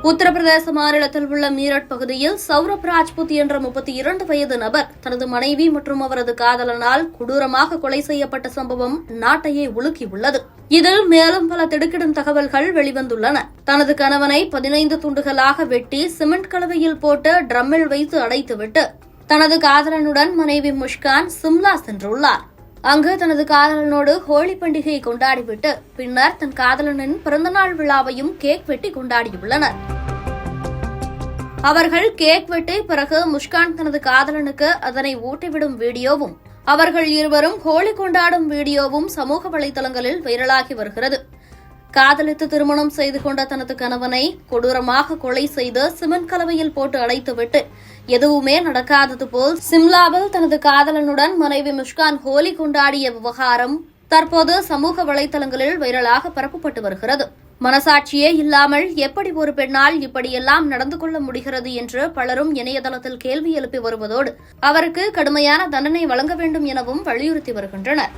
உத்தரப்பிரதேச மாநிலத்தில் உள்ள மீரட் பகுதியில் சௌரப் ராஜ்புத் என்ற 32 வயது நபர் தனது மனைவி மற்றும் அவரது காதலனால் கொடூரமாக கொலை செய்யப்பட்ட சம்பவம் நாட்டையே உலுக்கியுள்ளது. இதில் மேலும் பல திடுக்கிடும் தகவல்கள் வெளிவந்துள்ளன. தனது கணவனை 15 துண்டுகளாக வெட்டி சிமெண்ட் கலவையில் போட்டு ட்ரம்மில் வைத்து அடைத்துவிட்டு தனது காதலனுடன் மனைவி முஷ்கான் சிம்லா சென்றுள்ளார். அங்கு தனது காதலனோடு ஹோலி பண்டிகையை கொண்டாடிவிட்டு பின்னர் தன் காதலனின் பிறந்தநாள் விழாவையும் கேக் வெட்டி கொண்டாடியுள்ளனர். அவர்கள் கேக் வெட்டி பிறகு முஷ்கான் தனது காதலனுக்கு அதனை ஊட்டிவிடும் வீடியோவும் அவர்கள் இருவரும் ஹோலி கொண்டாடும் வீடியோவும் சமூக வலைதளங்களில் வைரலாகி வருகிறது. காதலித்து திருமணம் செய்து கொண்ட தனது கணவனை கொடூரமாக கொலை செய்து சிமெண்ட் கலவையில் போட்டு அடைத்துவிட்டு எதுவுமே நடக்காதது போல் சிம்லாவில் தனது காதலனுடன் மனைவி முஷ்கான் ஹோலி கொண்டாடிய விவகாரம் தற்போது சமூக வலைதளங்களில் வைரலாக பரப்பப்பட்டு வருகிறது. மனசாட்சியே இல்லாமல் எப்படி ஒரு பெண்ணால் இப்படியெல்லாம் நடந்து கொள்ள முடிகிறது என்று பலரும் இணையதளத்தில் கேள்வி எழுப்பி வருவதோடு அவருக்கு கடுமையான தண்டனை வழங்க வேண்டும் எனவும் வலியுறுத்தி வருகின்றனர்.